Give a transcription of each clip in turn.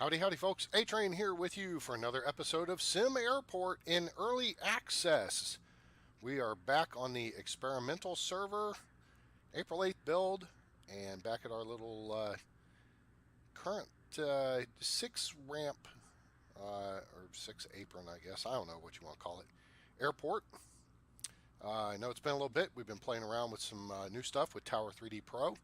Howdy, howdy, folks. A-Train here with you for another episode of SimAirport in early access. We are back on the experimental server, April 8th build, and back at our little current 6-ramp, or 6-apron, I guess. I don't know what you want to call it. Airport. I know it's been a little bit. We've been playing around with some new stuff with Tower 3D Pro.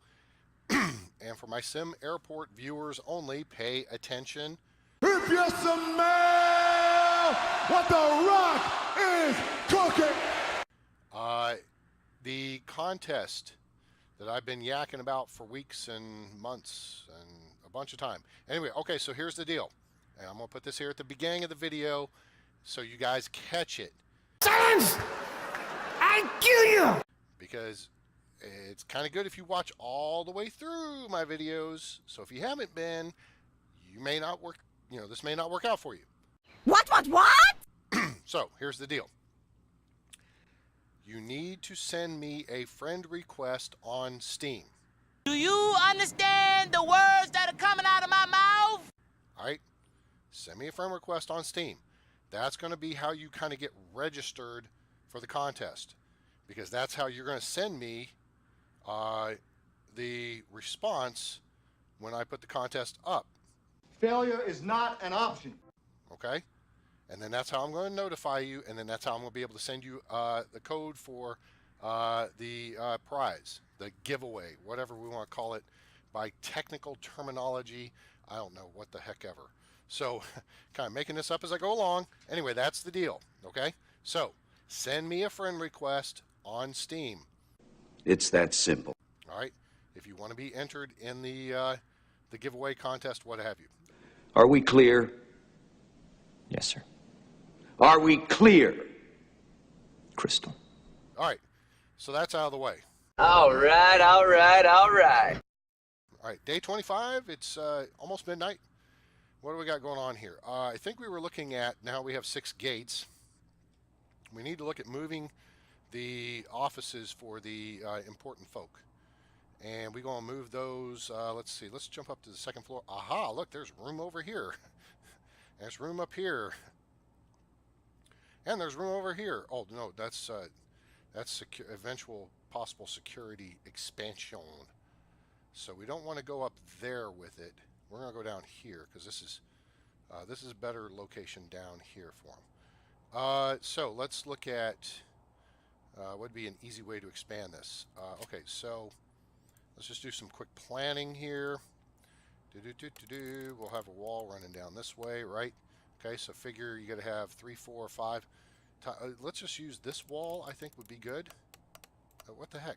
And for my SimAirport viewers only, pay attention. If you smell what the rock is cooking. The contest that I've been yakking about for weeks and months and a bunch of time. Anyway, okay, so here's the deal. And I'm going to put this here at the beginning of the video so you guys catch it. Silence! I kill you! Because it's kind of good if you watch all the way through my videos. So if you haven't been, you may not work, this may not work out for you. What? So here's the deal. You need to send me a friend request on Steam. Do you understand the words that are coming out of my mouth? All right, send me a friend request on Steam. That's going to be how you kind of get registered for the contest, because that's how you're going to send me the response when I put the contest up. Failure is not an option. Okay? And then that's how I'm going to notify you, and then that's how I'm going to be able to send you the code for the prize, the giveaway, whatever we want to call it by technical terminology. I don't know what the heck ever. So, kind of making this up as I go along. Anyway, that's the deal. Okay? So, send me a friend request on Steam. It's that simple. All right? If you want to be entered in the giveaway contest, what have you. Are we clear? Yes, sir. Are we clear? Crystal. All right. So that's out of the way. All right. All right. Day 25. It's almost midnight. What do we got going on here? I think we were looking at, now we have 6 gates. We need to look at moving the offices for the important folk. And we're going to move those. Let's see. Let's jump up to the 2nd floor. Aha, look, there's room over here. There's room up here. And there's room over here. Oh, no, that's eventual possible security expansion. So we don't want to go up there with it. We're going to go down here because this is a better location down here for them. So let's look at what would be an easy way to expand this. Okay, so let's just do some quick planning here. We'll have a wall running down this way, right? Okay, so figure you got to have 3, 4, 5. Let's just use this wall. I think would be good. What the heck?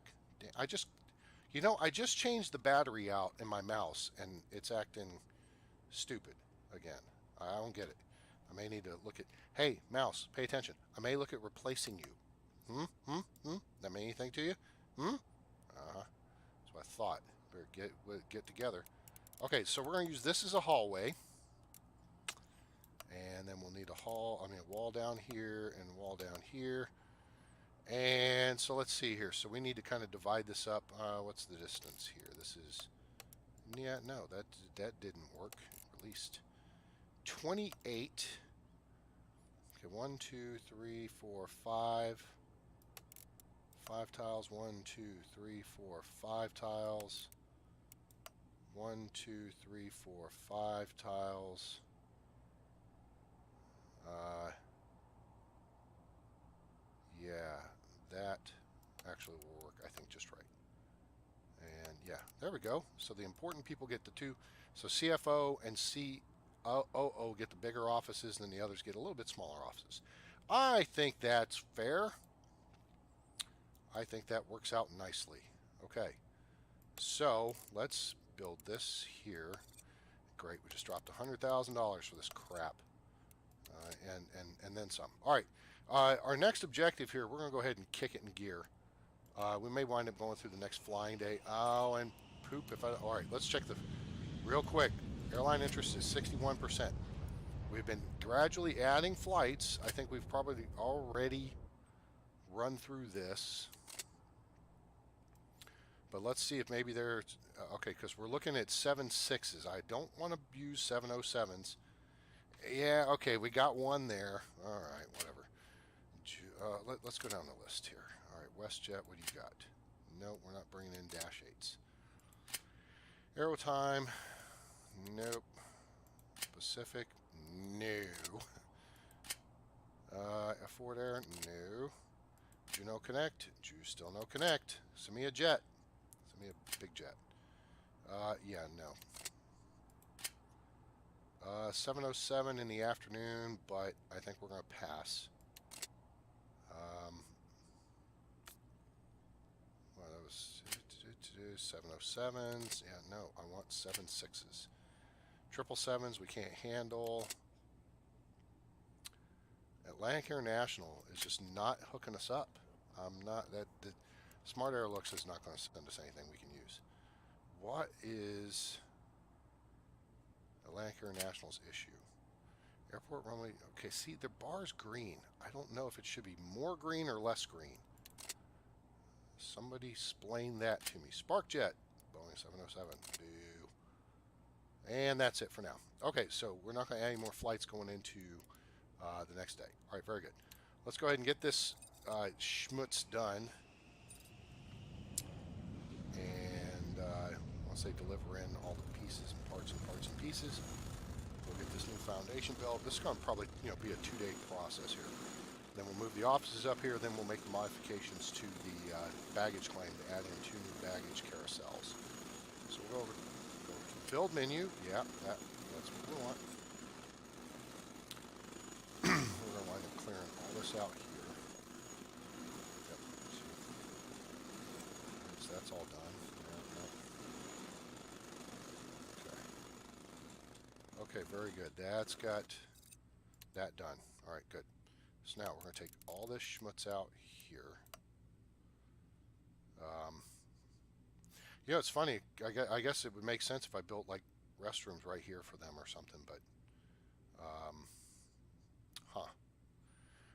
I just changed the battery out in my mouse, and it's acting stupid again. I don't get it. I may need to look at. Hey, mouse, pay attention. I may look at replacing you. That mean anything to you? That's what I thought. Better get together. Okay, so we're going to use this as a hallway. And then we'll need a wall down here and a wall down here. And so let's see here. So we need to kind of divide this up. What's the distance here? This is, yeah, no, that didn't work. At least 28. Okay, 1, 2, 3, 4, 5. 5 tiles. 1, 2, 3, 4, 5 tiles. 1, 2, 3, 4, 5 tiles. Yeah, that actually will work, I think, just right. And yeah, there we go. So the important people get the 2. So CFO and COO get the bigger offices, and then the others get a little bit smaller offices. I think that's fair. I think that works out nicely. Okay, so let's build this here. Great, we just dropped $100,000 for this crap, and then some. All right, our next objective here, we're going to go ahead and kick it in gear. We may wind up going through the next flying day. Oh, and poop if I. All right, let's check the real quick. Airline interest is 61%. We've been gradually adding flights. I think we've probably already run through this. But let's see if maybe they're okay, because we're looking at 7.6s. I don't want to use 707s. Yeah, okay, we got one there. All right, whatever. Let's go down the list here. All right, WestJet, what do you got? No, we're not bringing in Dash 8s. Aerotime, nope. Pacific, no. F4 Air, no. Juno Connect, still no Connect. Send me a jet. Send me a big jet. Yeah, no. 707 in the afternoon, but I think we're going to pass. Well, that was 707s. Yeah, no, I want 7.6s. 777s we can't handle. Atlantic International is just not hooking us up. I'm not that the Smart Air Looks is not going to send us anything we can use. What is Atlantic International's issue? Airport runway. Okay, see the bar's green. I don't know if it should be more green or less green. Somebody explain that to me. SparkJet, Boeing 707. Boo. And that's it for now. Okay, so we're not going to add any more flights going into the next day. All right, very good. Let's go ahead and get this schmutz done. And once they deliver in all the pieces and parts and pieces, we'll get this new foundation built. This is going to probably be a 2-day process here. Then we'll move the offices up here. Then we'll make the modifications to the baggage claim to add in 2 new baggage carousels. So we'll go to build menu. Yeah, that's what we want. We're going to wind up clearing all this out here. Yep. So that's all done. Yeah. Okay, very good. That's got that done. All right, good. So now we're going to take all this schmutz out here. It's funny. I guess it would make sense if I built like restrooms right here for them or something, but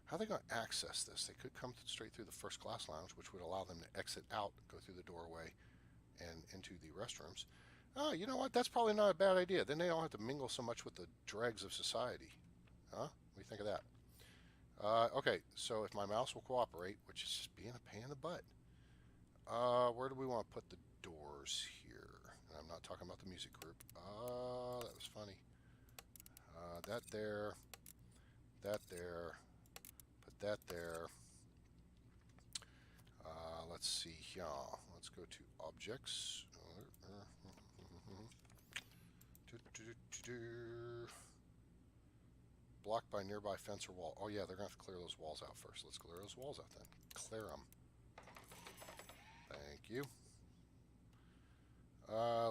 how are they going to access this? They could come straight through the first class lounge, which would allow them to exit out, go through the doorway, and into the restrooms. Oh, you know what? That's probably not a bad idea. Then they don't have to mingle so much with the dregs of society. Huh? What do you think of that? Okay, so if my mouse will cooperate, which is just being a pain in the butt, where do we want to put the doors here? And I'm not talking about the music group. That was funny. That there, put that there. Let's see here. Let's go to objects. Blocked by nearby fence or wall. Oh yeah, they're going to have to clear those walls out first. Let's clear those walls out then. Clear them. Thank you.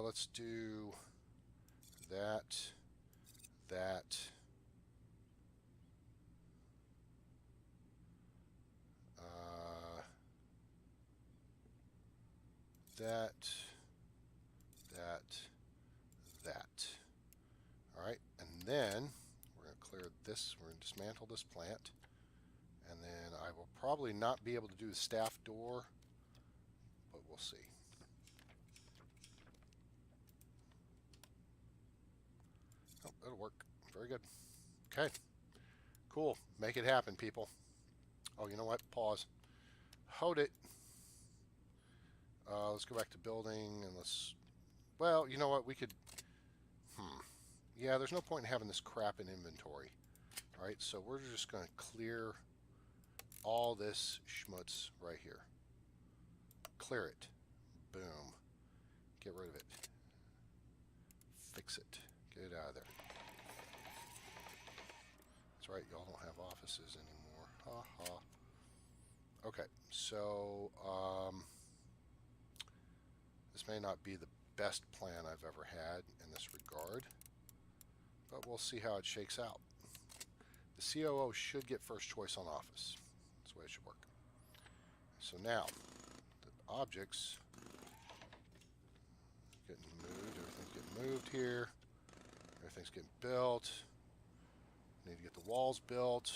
Let's do that. That. All right, and then we're going to clear this. We're going to dismantle this plant, and then I will probably not be able to do the staff door, but we'll see. Oh, that'll work. Very good. Okay. Cool. Make it happen, people. Oh, you know what? Pause. Hold it. Let's go back to building and let's... Well, you know what? We could... Yeah, there's no point in having this crap in inventory. All right, so we're just going to clear all this schmutz right here. Clear it. Boom. Get rid of it. Fix it. Get it out of there. That's right, y'all don't have offices anymore. Ha ha. Okay, so this may not be the best plan I've ever had in this regard, but we'll see how it shakes out. The COO should get first choice on office. That's the way it should work. So now, the objects getting moved, everything's getting moved here. Everything's getting built. Need to get the walls built.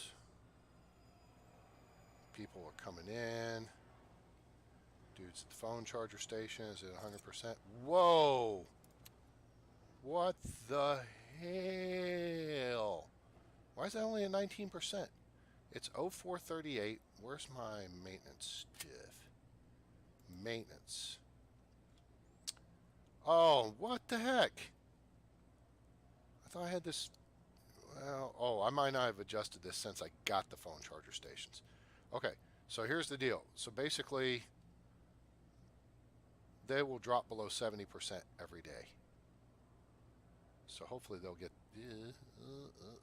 People are coming in. Dude's the phone charger station is at 100%. Whoa! What the hell? Why is that only at 19%? It's 0438. Where's my maintenance diff? Maintenance. Oh, what the heck? I thought I had this. Well, oh, I might not have adjusted this since I got the phone charger stations. Okay, so here's the deal. So basically, they will drop below 70% every day. So hopefully they'll get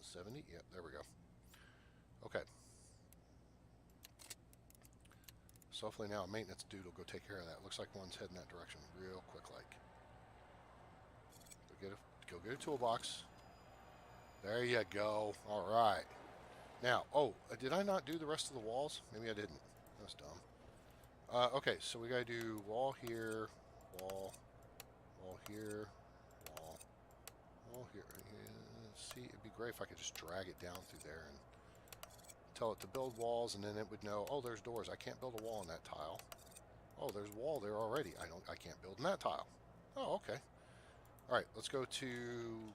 70. Yep, there we go. Okay. So hopefully now a maintenance dude will go take care of that. Looks like one's heading that direction real quick like. Go get a toolbox. There you go. All right. Now, oh, did I not do the rest of the walls? Maybe I didn't. That's dumb. Okay, so we got to do wall here, wall here, wall here. See, it'd be great if I could just drag it down through there and tell it to build walls, and then it would know, oh, there's doors. I can't build a wall in that tile. Oh, there's a wall there already. I can't build in that tile. Oh, okay. All right, let's go to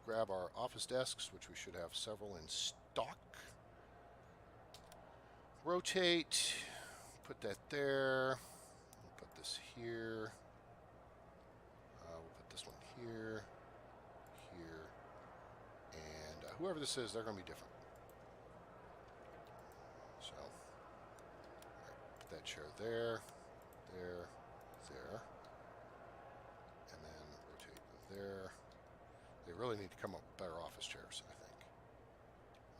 grab our office desks, which we should have several in stock. Rotate, put that there. We'll put this here. We'll put this one here, here, and whoever this is, they're going to be different. So, all right, put that chair there, there, there, and then rotate there. They really need to come up with better office chairs, I think.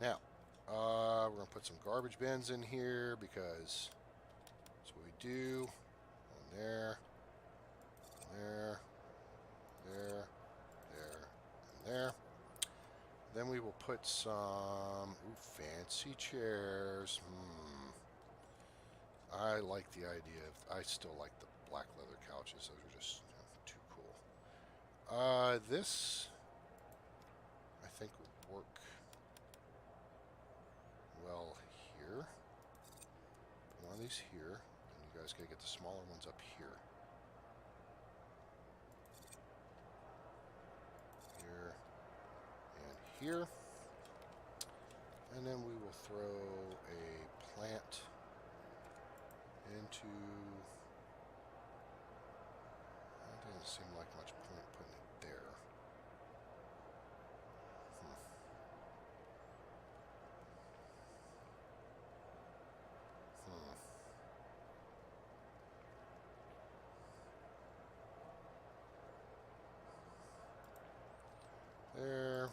Now, we're going to put some garbage bins in here because that's what we do. One there, there, there, there, and there. Then we will put some fancy chairs. I like the idea of, I still like the black leather couches. Those are just too cool. This, I think, would work well here. One of these here, and you guys gotta get the smaller ones up here. Here and here. And then we will throw a plant into, that doesn't seem like much point putting it there. There.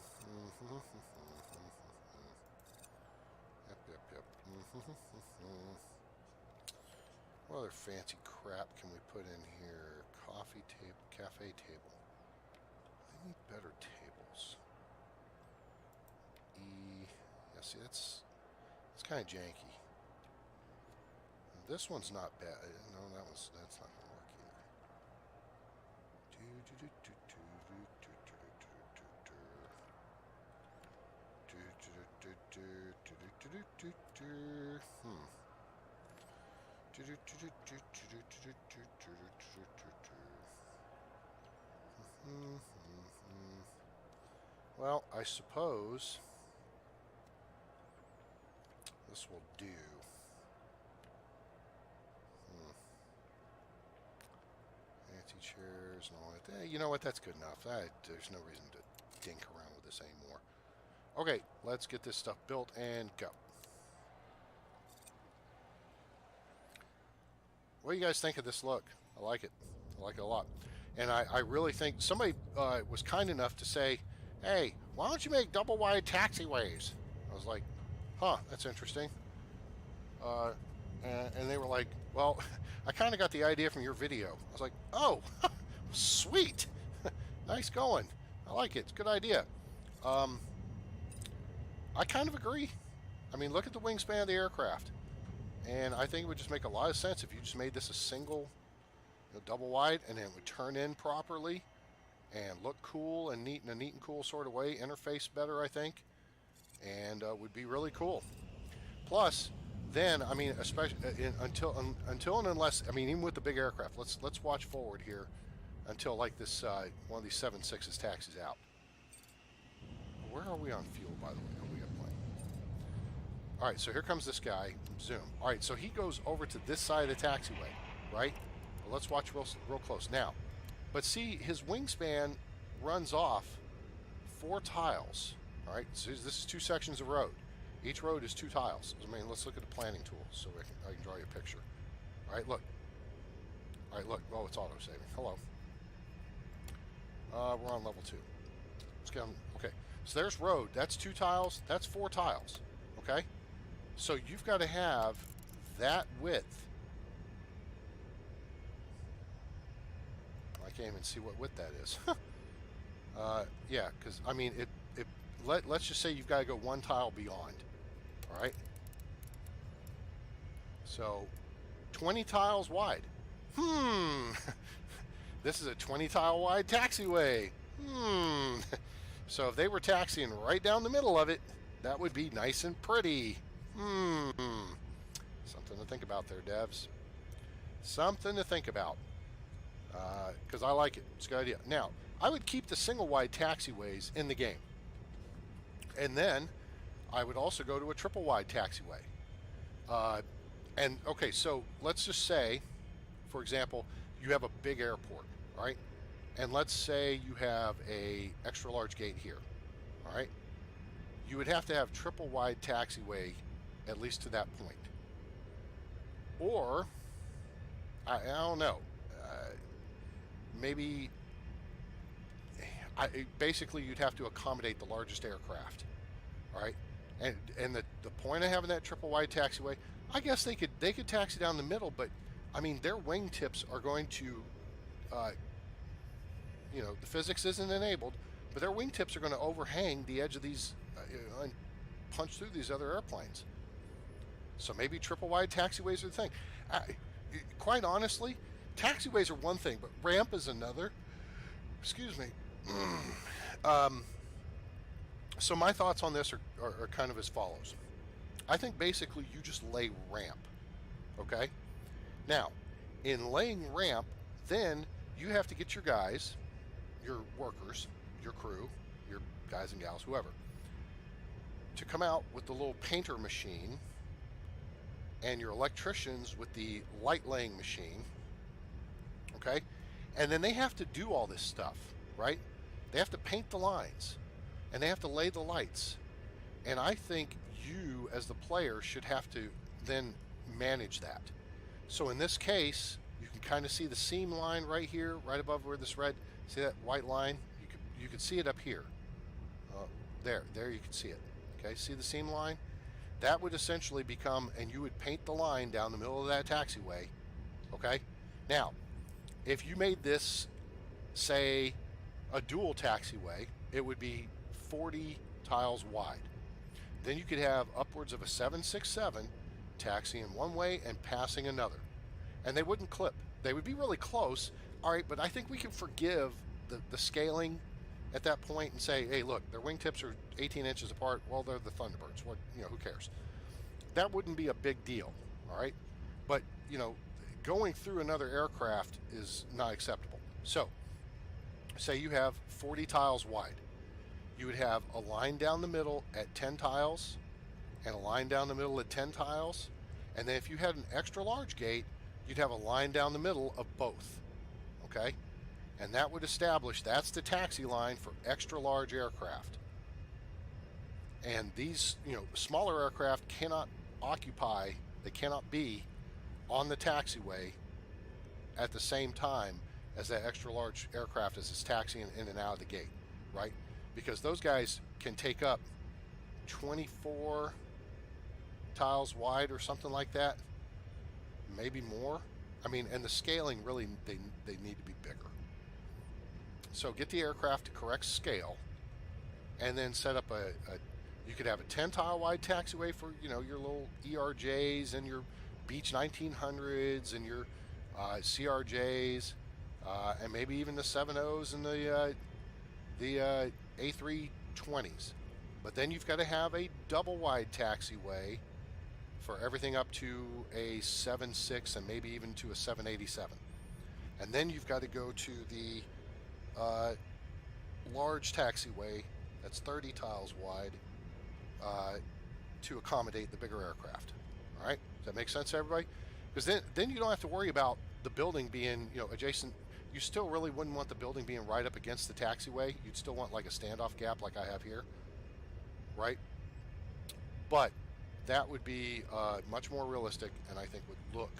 Yep. What other fancy crap can we put in here? Coffee table, cafe table. I need better tables. Yeah, see, that's kind of janky. This one's not bad. No, that's not gonna work either. Well, I suppose this will do. Fancy chairs and all that. You know what? That's good enough. There's no reason to dink around with this anymore. Okay, let's get this stuff built and go. What do you guys think of this look? I like it. I like it a lot. And I really think somebody was kind enough to say, hey, why don't you make double wide taxiways? I was like, huh, that's interesting. And they were like, well, I kind of got the idea from your video. I was like, oh, sweet. Nice going. I like it. It's a good idea. I kind of agree. I mean, look at the wingspan of the aircraft. And I think it would just make a lot of sense if you just made this a single, double wide, and then it would turn in properly and look cool and neat in a neat and cool sort of way. Interface better, I think. And would be really cool. Plus, then I mean, especially until and unless I mean, even with the big aircraft, let's watch forward here until like this one of these 7.6s taxis out. Where are we on fuel, by the way? Oh, we got plane. All right, so here comes this guy. Zoom. All right, so he goes over to this side of the taxiway, right? Well, let's watch real close now. But see, his wingspan runs off 4 tiles. All right, so this is 2 sections of road. Each road is 2 tiles. I mean, let's look at the planning tool so I can draw you a picture. All right, look. All right, look. Oh, it's auto saving. Hello. We're on level 2. Let's get on. Okay, so there's road. That's 2 tiles. That's 4 tiles. Okay, so you've got to have that width. I can't even see what width that is. Yeah, because I mean, let's just say you've got to go 1 tile beyond. All right. So 20 tiles wide. This is a 20 tile wide taxiway. So if they were taxiing right down the middle of it, that would be nice and pretty. Something to think about there, devs. Something to think about. Because I like it. It's a good idea. Now, I would keep the single wide taxiways in the game. And then I would also go to a triple wide taxiway. And okay, so let's just say, for example, you have a big airport, right? And let's say you have a extra large gate here, all right? You would have to have triple wide taxiway at least to that point. Or, I don't know, maybe, basically you'd have to accommodate the largest aircraft, all right? And the point of having that triple wide taxiway, I guess they could taxi down the middle, but I mean their wingtips are going to, you know, the physics isn't enabled, but their wingtips are going to overhang the edge of these and punch through these other airplanes. So maybe triple wide taxiways are the thing. Quite honestly, taxiways are one thing, but ramp is another. Excuse me. So my thoughts on this are kind of as follows. I think basically you just lay ramp, okay? Now, in laying ramp, then you have to get your guys, your workers, your crew, your guys and gals, whoever, to come out with the little painter machine and your electricians with the light laying machine, okay? And then they have to do all this stuff, right? They have to paint the lines and they have to lay the lights. And I think you as the player should have to then manage that. So in this case, you can kind of see the seam line right here, right above where this red, see that white line? You could see it up here. There you can see it. Okay, see the seam line? That would essentially become, and you would paint the line down the middle of that taxiway. Okay? Now, if you made this, say, a dual taxiway, it would be 40 tiles wide. Then you could have upwards of a 767 taxiing one way and passing another. And they wouldn't clip. They would be really close. All right, but I think we can forgive the scaling at that point and say, hey, look, their wingtips are 18 inches apart. Well, they're the Thunderbirds. What, you know, who cares? That wouldn't be a big deal, all right? But, you know, going through another aircraft is not acceptable. So, say you have 40 tiles wide. You would have a line down the middle at 10 tiles and a line down the middle at 10 tiles. And then if you had an extra large gate, you'd have a line down the middle of both, okay? And that would establish that's the taxi line for extra large aircraft. And these, you know, smaller aircraft cannot occupy, they cannot be on the taxiway at the same time as that extra large aircraft as it's taxiing in and out of the gate, right? Because those guys can take up 24 tiles wide or something like that, maybe more. I mean, and the scaling really, they need to be bigger. So get the aircraft to correct scale, and then set up you could have a 10 tile wide taxiway for, you know, your little ERJs and your Beech 1900s and your CRJs, and maybe even the 7.0s and the A320s. But then you've got to have a double wide taxiway for everything up to a 7.6 and maybe even to a 787. And then you've got to go to the large taxiway that's 30 tiles wide to accommodate the bigger aircraft. All right, does that make sense to everybody? Because then you don't have to worry about the building being, you know, adjacent. You still really wouldn't want the building being right up against the taxiway. You'd still want like a standoff gap like I have here, right? But that would be much more realistic and I think would look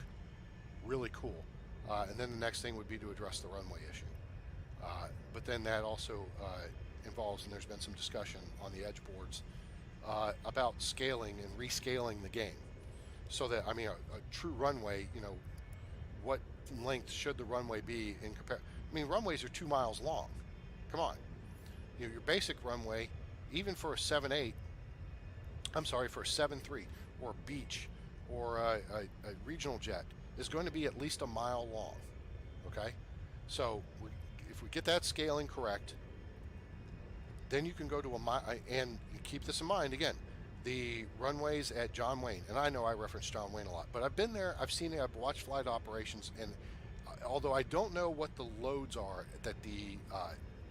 really cool. And then the next thing would be to address the runway issue. But then that also involves, and there's been some discussion on the edge boards about scaling and rescaling the game. So that, I mean, a true runway, you know, what length should the runway be in compare? I mean, runways are 2 miles long. Come on. You know, your basic runway, even for a 7.8, I'm sorry, for a 7.3 or a beach or a regional jet is going to be at least a mile long. Okay? So if we get that scaling correct, then you can go to a mile, and keep this in mind again, the runways at John Wayne, and I know I reference John Wayne a lot, but I've been there, I've seen it, I've watched flight operations, and although I don't know what the loads are that the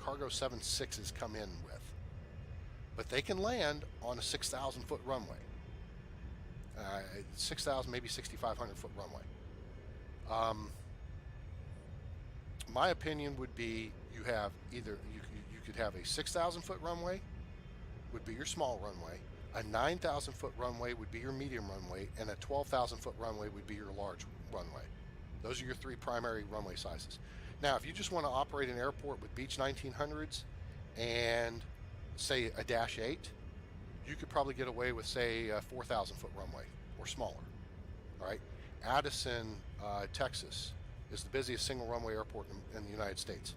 cargo 7.6s come in with, but they can land on a 6,000 foot runway, 6,000, maybe 6,500 foot runway. My opinion would be you have either, you could have a 6,000 foot runway, would be your small runway, a 9,000 foot runway would be your medium runway, and a 12,000 foot runway would be your large runway. Those are your 3 primary runway sizes. Now, if you just want to operate an airport with Beech 1900s and say a Dash 8, you could probably get away with, say, a 4,000 foot runway or smaller. All right. Addison, Texas is the busiest single runway airport in the United States.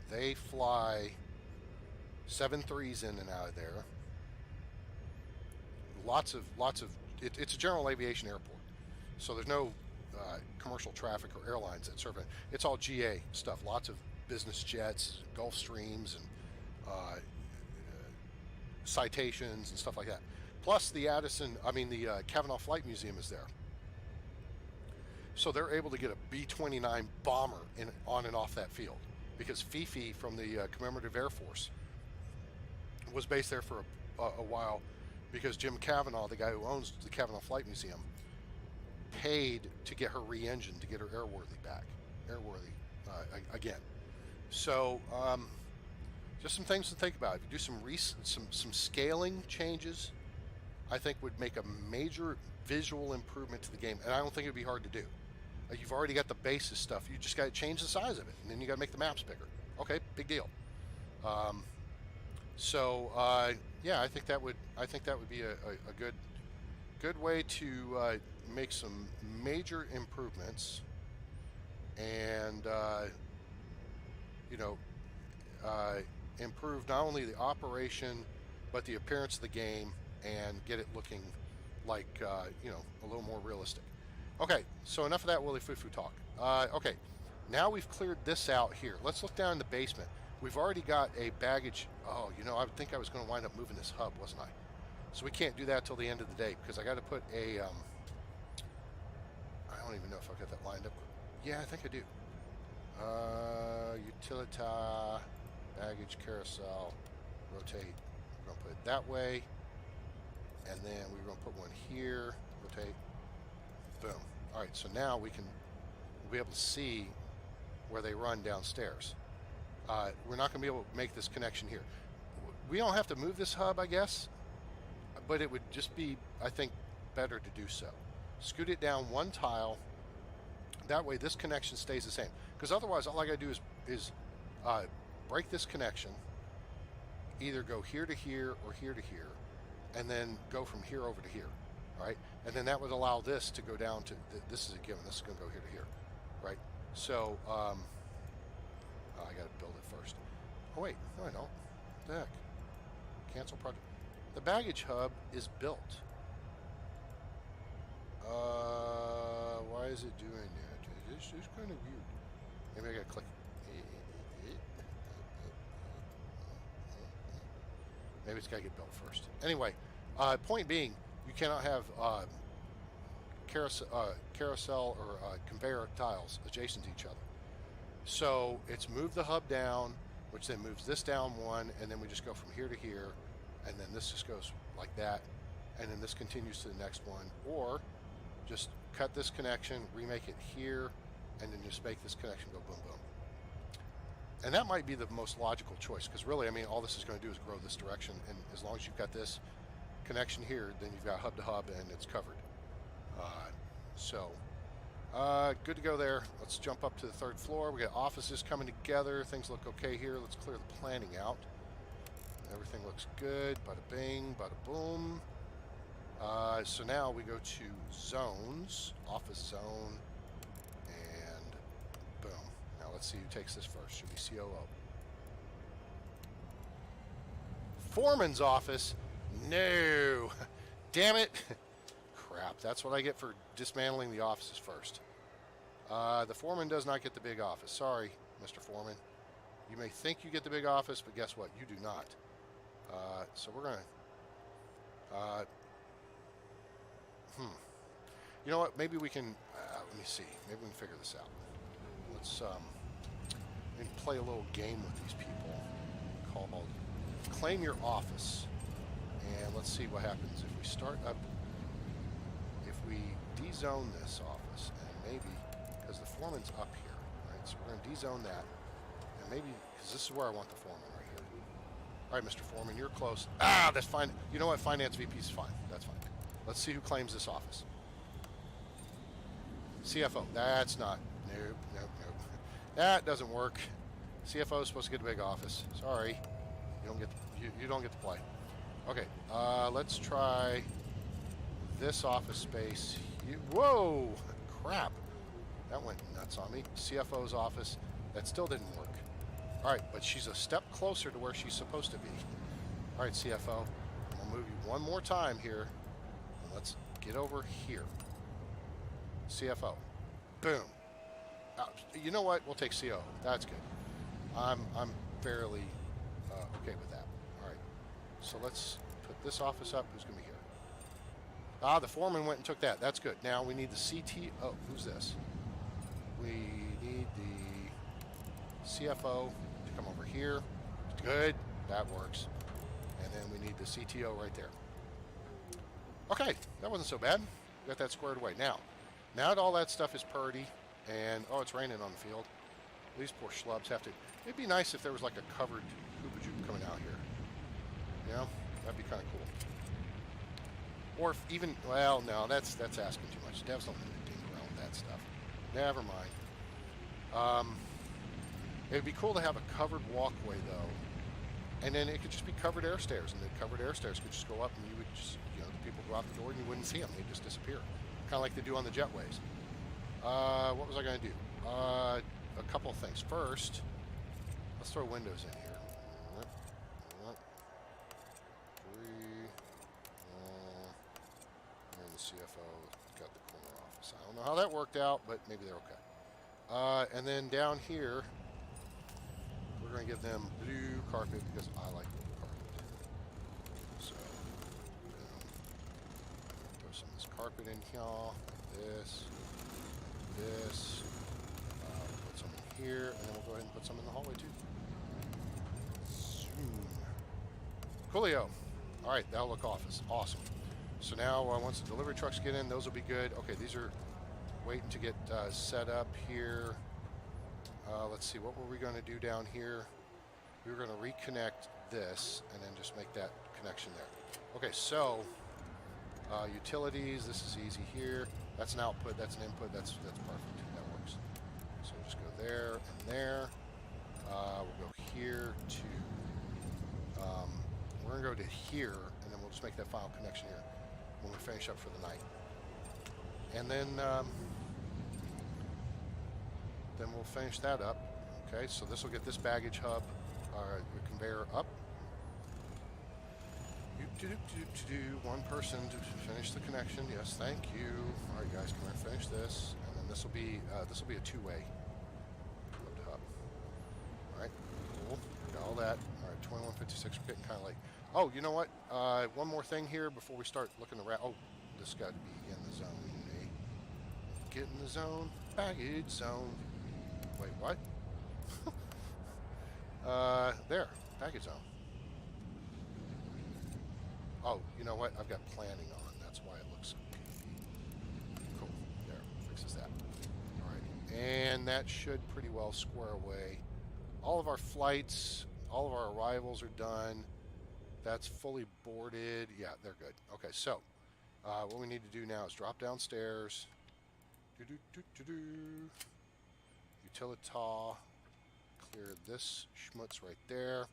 They fly 7.3s in and out of there. Lots of it's a general aviation airport, so there's no commercial traffic or airlines that serve it. It's all GA stuff. Lots of business jets, Gulfstreams, and citations and stuff like that. Plus the Kavanaugh Flight Museum is there, so they're able to get a B-29 bomber on and off that field, because Fifi from the Commemorative Air Force was based there for a while, because Jim Kavanaugh, the guy who owns the Kavanaugh Flight Museum, paid to get her re-engined to get her airworthy again. So just some things to think about. If you do some scaling changes, I think would make a major visual improvement to the game, and I don't think it'd be hard to do. You've already got the basis stuff. You just got to change the size of it, and then you got to make the maps bigger. Okay, big deal. Yeah, I think that would be a good way to make some major improvements, and improve not only the operation but the appearance of the game, and get it looking like a little more realistic. Okay, so enough of that Willy Foo Foo talk. Okay, now we've cleared this out here. Let's look down in the basement. We've already got a baggage. Oh, I think I was going to wind up moving this hub, wasn't I? So we can't do that till the end of the day, because I got to put a. I don't even know if I've got that lined up. Yeah, I think I do. Utilita, baggage carousel, rotate. We're going to put it that way, and then we're going to put one here. Rotate. Boom. All right. So now we'll be able to see where they run downstairs. We're not going to be able to make this connection here. We don't have to move this hub, I guess, but it would just be, I think, better to do so. Scoot it down one tile. That way this connection stays the same. Because otherwise, all I got to do is break this connection, either go here to here or here to here, and then go from here over to here. All right? And then that would allow this to go down to, this is a given, this is going to go here to here. Right? So, I got to build it first. Oh, wait. No, I don't. What the heck? Cancel project. The baggage hub is built. Why is it doing that? This is kind of weird. Maybe I got to click. Maybe it's got to get built first. Anyway, Point being, you cannot have carousel or conveyor tiles adjacent to each other. So it's move the hub down, which then moves this down one, and then we just go from here to here, and then this just goes like that, and then this continues to the next one, or just cut this connection, remake it here, and then just make this connection go boom boom. And that might be the most logical choice, because really, I mean, all this is going to do is grow this direction, and as long as you've got this connection here, then you've got hub to hub, and it's covered. Good to go there. Let's jump up to the 3rd floor. We got offices coming together. Things look okay here. Let's clear the planning out. Everything looks good. Bada bing, bada boom. So now we go to zones, office zone, and boom. Now let's see who takes this first. Should be COO. Foreman's office? No. Damn it. Crap. That's what I get for dismantling the offices first. The foreman does not get the big office. Sorry, Mr. Foreman. You may think you get the big office, but guess what? You do not. So we're going to... You know what? Maybe we can... let me see. Maybe we can figure this out. Let's maybe play a little game with these people called Claim Your Office. And let's see what happens if we start up... If we dezone this office, and maybe... Because the foreman's up here, right? So we're going to dezone that. And maybe... Because this is where I want the foreman right here. All right, Mr. Foreman, you're close. Ah, that's fine. You know what? Finance VP is fine. That's fine. Let's see who claims this office. CFO. That's not. Nope, nope, nope. That doesn't work. CFO is supposed to get a big office. Sorry. You don't get to play. Okay. Let's try this office space. Whoa! Crap. That went nuts on me. CFO's office. That still didn't work. All right, but she's a step closer to where she's supposed to be. All right, CFO. I'll move you one more time here. Let's get over here. CFO. Boom. You know what? We'll take CO. That's good. I'm fairly okay with that. All right. So let's put this office up. Who's going to be here? Ah, the foreman went and took that. That's good. Now we need the CTO. Who's this? We need the CFO to come over here. Good. That works. And then we need the CTO right there. Okay, that wasn't so bad. We got that squared away. Now that all that stuff is purdy, and oh, it's raining on the field. These poor schlubs have to. It'd be nice if there was like a covered hoopa-joop coming out here. You know, that'd be kind of cool. Or if even, well, no, that's asking too much. Devs don't need to ding around with that stuff. Never mind. It'd be cool to have a covered walkway though, and then it could just be covered air stairs, and the covered air stairs could just go up, and you would just, the people go out the door, and you wouldn't see them. They'd just disappear, kind of like they do on the jetways. What was I going to do? A couple of things. First, let's throw windows in here. One, three. And the CFO got the corner office. I don't know how that worked out, but maybe they're okay. And then down here, we're going to give them blue carpet because I like blue carpet. So, throw some of this carpet in here. This. Put some in here, and then we'll go ahead and put some in the hallway too. Zoom. Coolio. All right, that'll look awesome. So now, once the delivery trucks get in, those will be good. Okay, these are waiting to get set up here. Let's see, what were we going to do down here? We were going to reconnect this and then just make that connection there. Okay, so utilities, this is easy here. That's an output, that's an input, that's perfect. That works. So we'll just go there and there. We'll go here to, we're going to go to here, and then we'll just make that final connection here when we finish up for the night. And then we'll finish that up. Okay, so this will get this baggage hub, conveyor up. One person to finish the connection. Yes, thank you. All right, guys, come here, finish this, and then this will be a two-way hub to hub. All right, cool. Got all that. All right, 2156. We're getting kind of like Oh, you know what? One more thing here before we start looking around. Oh, this got to be in the zone, eh? Get in the zone. Baggage zone. Wait, what? There. Baggage zone. Oh, you know what? I've got planning on. That's why it looks so goofy. Cool. There. Fixes that. All right. And that should pretty well square away. All of our flights, all of our arrivals are done. That's fully boarded. Yeah, they're good. Okay, so what we need to do now is drop downstairs. Utilita. Clear this schmutz right there.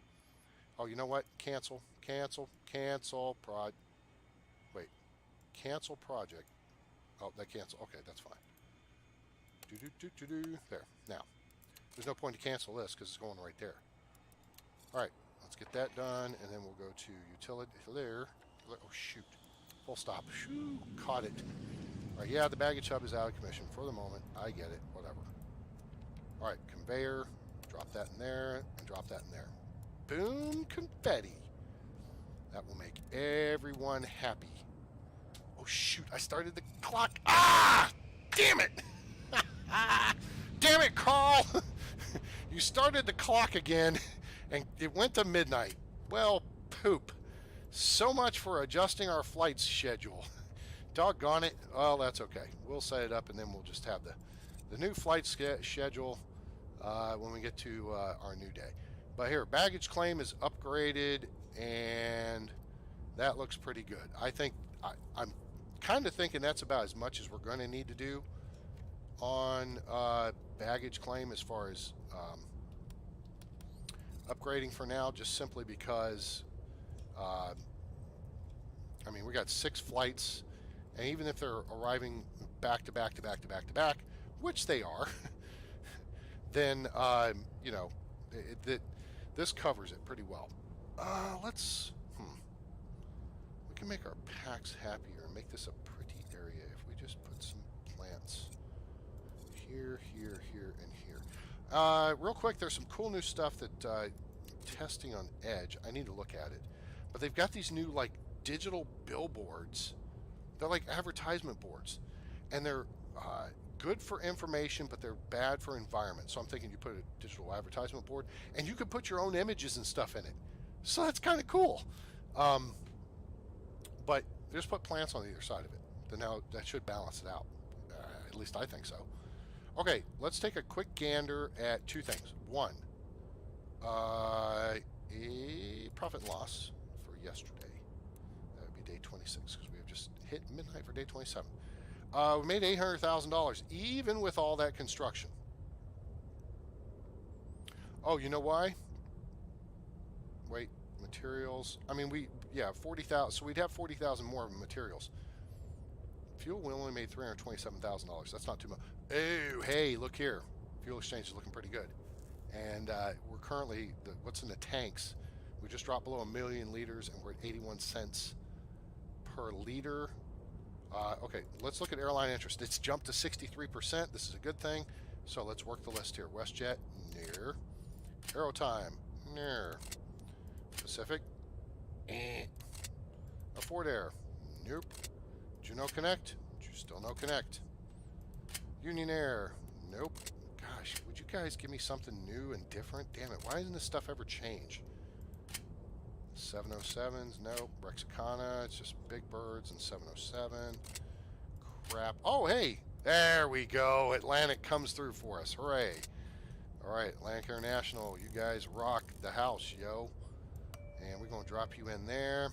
Oh, you know what? Cancel. Cancel. Cancel. Wait. Cancel project. Oh, that cancel. Okay, that's fine. There. Now, there's no point to cancel this because it's going right there. All right. Let's get that done, and then we'll go to utility. There. Oh, shoot. Full stop. Shoo. Caught it. All right, yeah, the baggage hub is out of commission for the moment. I get it. Whatever. All right, conveyor. Drop that in there, and drop that in there. Boom, confetti. That will make everyone happy. Oh, shoot. I started the clock. Ah! Damn it! Damn it, Carl! You started the clock again, and it went to midnight. Well, poop. So much for adjusting our flight schedule. Doggone it. Well, that's okay. We'll set it up, and then we'll just have the new flight schedule when we get to our new day. But here, baggage claim is upgraded, and that looks pretty good. I think I'm kind of thinking that's about as much as we're going to need to do on baggage claim as far as upgrading for now, just simply because I mean, we got 6 flights, and even if they're arriving back to back to back to back to back, which they are, then you know, this covers it pretty well. We can make our packs happier and make this a pretty area if we just put some plants here, here, here, and here. Real quick, there's some cool new stuff that testing on Edge. I need to look at it, but they've got these new like digital billboards. They're like advertisement boards, and they're good for information, but they're bad for environment. So I'm thinking you put a digital advertisement board, and you can put your own images and stuff in it. So that's kind of cool. But just put plants on either side of it. Then now that should balance it out. At least I think so. Okay, let's take a quick gander at 2 things. One, a profit and loss for yesterday. That would be day 26 because we have just hit midnight for day 27. We made $800,000 even with all that construction. Oh, you know why? Wait, materials. I mean, 40,000. So we'd have 40,000 more materials. Fuel, we only made $327,000. That's not too much. Oh, hey, look here. Fuel exchange is looking pretty good. And we're currently, what's in the tanks? We just dropped below 1 million liters, and we're at 81 cents per liter. Okay, let's look at airline interest. It's jumped to 63%. This is a good thing. So let's work the list here. WestJet, near. Aerotime, near. Pacific, Ford Air, nope. Juno Connect, still no Connect. Union Air, nope. Gosh, would you guys give me something new and different? Damn it, why doesn't this stuff ever change? 707s, nope. Rexicana, it's just Big Birds and 707. Crap. Oh, hey, there we go. Atlantic comes through for us. Hooray. All right, Atlantic International, you guys rock the house, yo. And we're going to drop you in there.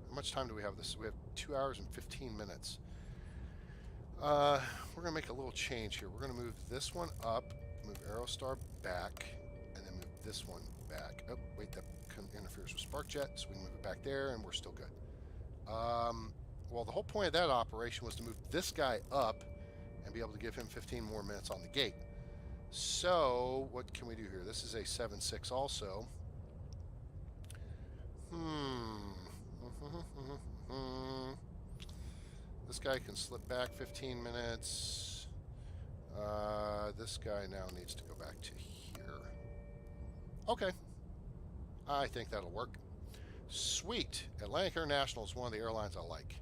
How much time do we have this? We have 2 hours and 15 minutes. We're going to make a little change here. We're going to move this one up, move Aerostar back, and then move this one back. Oh, wait, that interferes with SparkJet, so we can move it back there, and we're still good. Well, the whole point of that operation was to move this guy up and be able to give him 15 more minutes on the gate. So, what can we do here? This is a 7.6 also. This guy can slip back 15 minutes. This guy now needs to go back to here. Okay. I think that'll work. Sweet. Atlantic International is one of the airlines I like.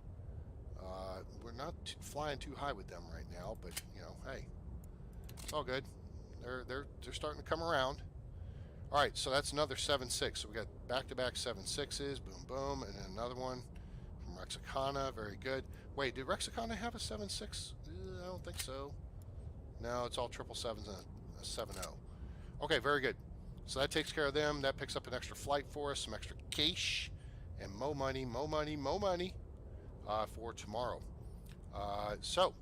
We're not flying too high with them right now, but you know, hey, it's all good. They're starting to come around. All right, so that's another 7.6. So we got back-to-back 7.6s, boom, boom, and then another one from Rexicana. Very good. Wait, did Rexicana have a 7.6? I don't think so. No, it's all 777s and a 7.0. Okay, very good. So that takes care of them. That picks up an extra flight for us, some extra cash, and mo money for tomorrow. So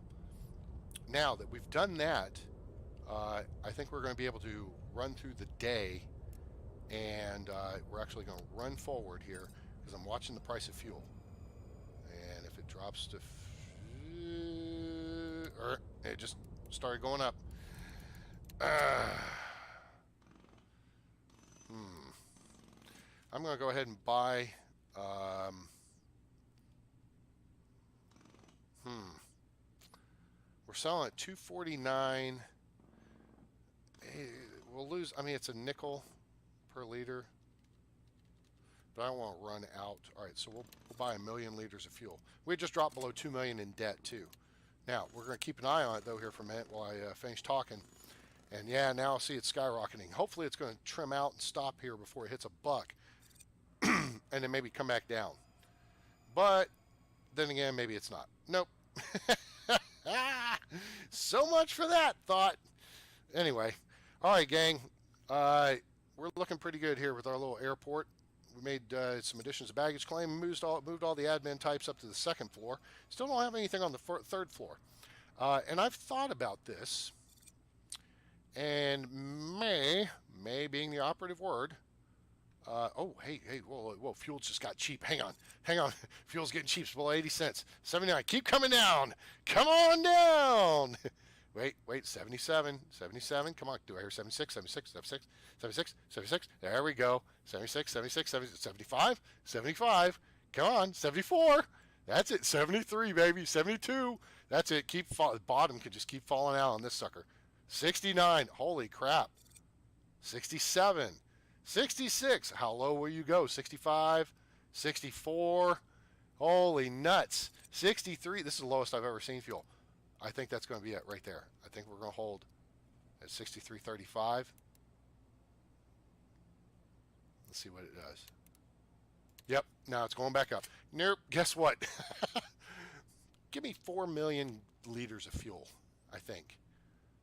now that we've done that, I think we're going to be able to run through the day, and we're actually going to run forward here because I'm watching the price of fuel. And if it drops to, it just started going up. I'm going to go ahead and buy. We're selling at 249. We'll lose. I mean, it's a nickel per liter, but I don't want to run out. All right, so we'll buy 1 million liters of fuel. We just dropped below 2 million in debt too. Now we're going to keep an eye on it though here for a minute while I finish talking. And yeah, now I see it's skyrocketing. Hopefully, it's going to trim out and stop here before it hits $1, and then maybe come back down. But then again, maybe it's not. Nope. So much for that thought. Anyway, all right, gang. We're looking pretty good here with our little airport. We made some additions of baggage claim, moved all the admin types up to the 2nd floor. Still don't have anything on the 3rd floor. And I've thought about this, and may being the operative word. Oh, hey, whoa, fuel just got cheap. Hang on. Fuel's getting cheap. It's below 80 cents. 79. Keep coming down. Come on down. Wait, 77. Come on, do I hear 76, 76, 76, 76, 76? There we go. 76, 76, 75, 75. Come on, 74. That's it. 73, baby. 72. That's it. The bottom can just keep falling out on this sucker. 69. Holy crap. 67. 66. How low will you go? 65. 64. Holy nuts. 63. This is the lowest I've ever seen fuel. I think that's going to be it right there. I think we're going to hold at 63.35. Let's see what it does. Yep, now it's going back up. Nope, guess what? Give me 4 million liters of fuel, I think.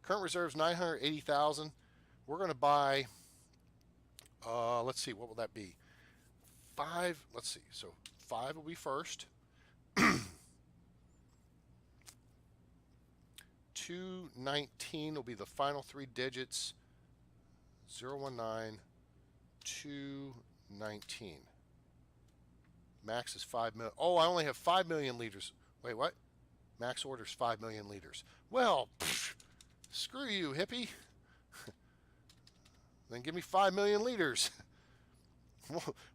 Current reserves 980,000. We're going to buy, let's see, what will that be? 5, let's see, so 5 will be first. 219 will be the final 3 digits. 019 219. Max is 5 million. Oh, I only have 5 million liters. Wait, what? Max orders 5 million liters. Well, screw you, hippie. Then give me 5 million liters.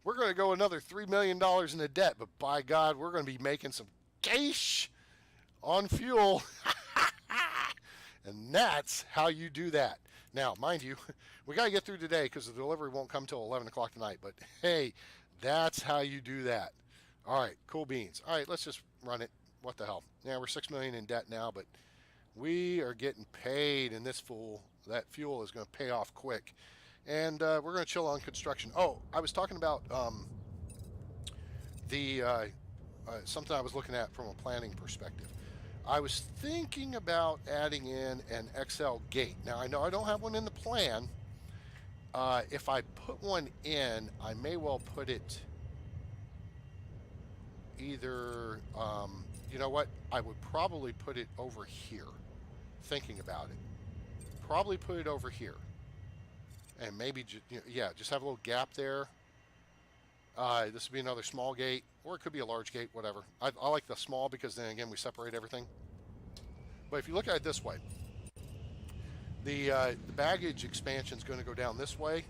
We're going to go another $3 million into debt, but by God, we're going to be making some cash on fuel. And that's how you do that. Now, mind you, we got to get through today because the delivery won't come till 11 o'clock tonight. But hey, that's how you do that. All right, cool beans. All right, let's just run it. What the hell? Yeah, we're $6 million in debt now, but we are getting paid in this fool. That fuel is going to pay off quick. And we're going to chill on construction. Oh, I was talking about something I was looking at from a planning perspective. I was thinking about adding in an XL gate. Now, I know I don't have one in the plan. If I put one in, I may well put it either, you know what? I would probably put it over here, thinking about it. Probably put it over here. And maybe, just have a little gap there. This would be another small gate, or it could be a large gate, whatever. I like the small because then again, we separate everything. But if you look at it this way, the baggage expansion is going to go down this way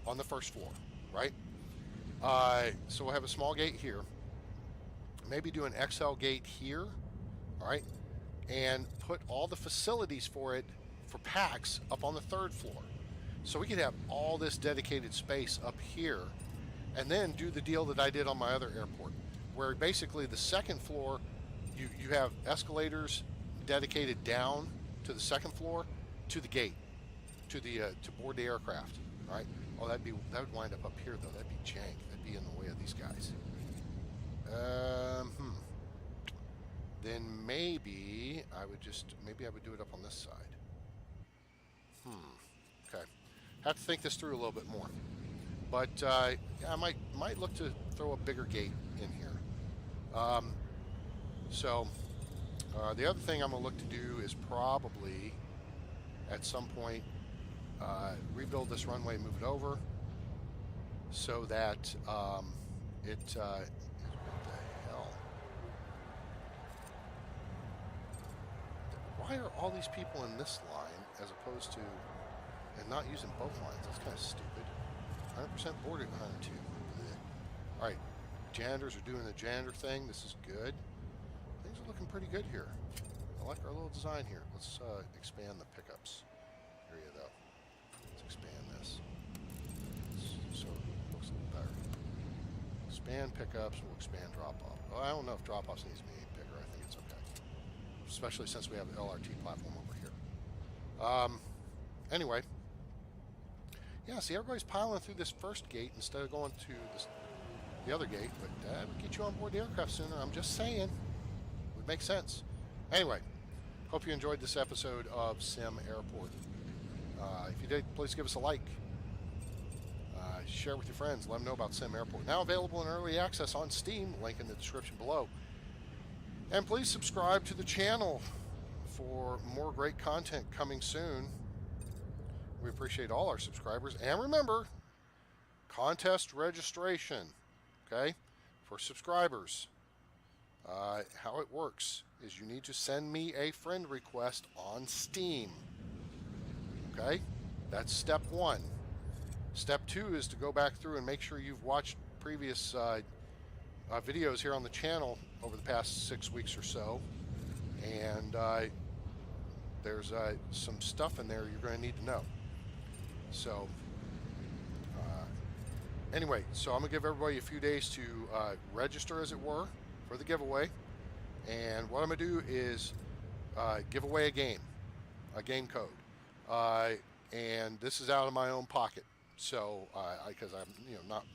on the first floor, right? So we'll have a small gate here. Maybe do an XL gate here, all right? And put all the facilities for it, for packs, up on the 3rd floor. So we could have all this dedicated space up here, and then do the deal that I did on my other airport, where basically the second floor, you have escalators dedicated down to the second floor to the gate, to board the aircraft. All right. Oh, that would wind up here though. That'd be jank. That'd be in the way of these guys. Then maybe I would do it up on this side. Okay. Have to think this through a little bit more. But yeah, I might look to throw a bigger gate in here. The other thing I'm gonna look to do is probably at some point rebuild this runway, move it over, so that what the hell? Why are all these people in this line as opposed to and not using both lines? That's kind of stupid. 100% boarded 102. All right, janitors are doing the janitor thing. This is good. Things are looking pretty good here. I like our little design here. Let's expand the pickups area though. Let's expand this so it looks a little better. Expand pickups. We'll expand drop-off. Well, I don't know if drop-offs needs to be any bigger. I think it's okay, especially since we have the LRT platform over here. Anyway, yeah. See, everybody's piling through this first gate instead of going to the other gate, but that would get you on board the aircraft sooner. I'm just saying. Would make sense. Anyway, hope you enjoyed this episode of SimAirport. If you did, please give us a like. Share with your friends. Let them know about SimAirport. Now available in early access on Steam. Link in the description below. And please subscribe to the channel for more great content coming soon. We appreciate all our subscribers. And remember, contest registration, okay, for subscribers. How it works is you need to send me a friend request on Steam. Okay? That's step 1. Step 2 is to go back through and make sure you've watched previous videos here on the channel over the past 6 weeks or so. And there's some stuff in there you're going to need to know. So, anyway, so I'm going to give everybody a few days to register, as it were, for the giveaway. And what I'm going to do is give away a game code. And this is out of my own pocket. So, because I'm, not,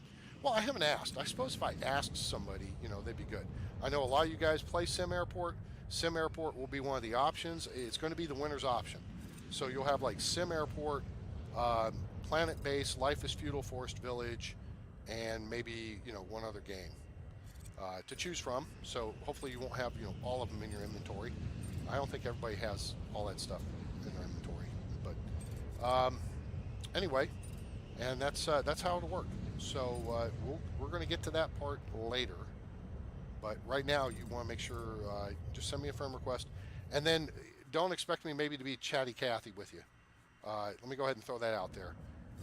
well, I haven't asked. I suppose if I asked somebody, they'd be good. I know a lot of you guys play SimAirport. SimAirport will be one of the options. It's going to be the winner's option. So you'll have like SimAirport, Planet Base, Life is Feudal, Forest Village, and maybe, one other game to choose from. So hopefully you won't have, all of them in your inventory. I don't think everybody has all that stuff in their inventory. But anyway, and that's how it'll work. So we're going to get to that part later. But right now, you want to make sure just send me a friend request, and then don't expect me maybe to be chatty Cathy with you. Let me go ahead and throw that out there.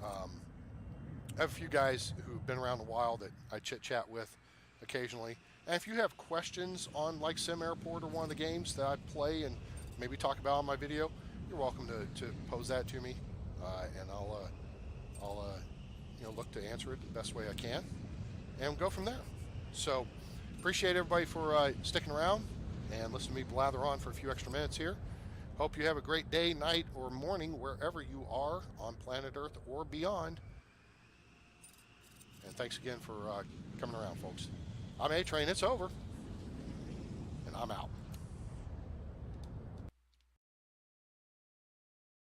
I have a few guys who've been around a while that I chit chat with occasionally, and if you have questions on like SimAirport or one of the games that I play and maybe talk about on my video, you're welcome to pose that to me, and I'll look to answer it the best way I can, and go from there. So. Appreciate everybody for sticking around and listening to me blather on for a few extra minutes here. Hope you have a great day, night, or morning wherever you are on planet Earth or beyond. And thanks again for coming around, folks. I'm A-Train. It's over. And I'm out.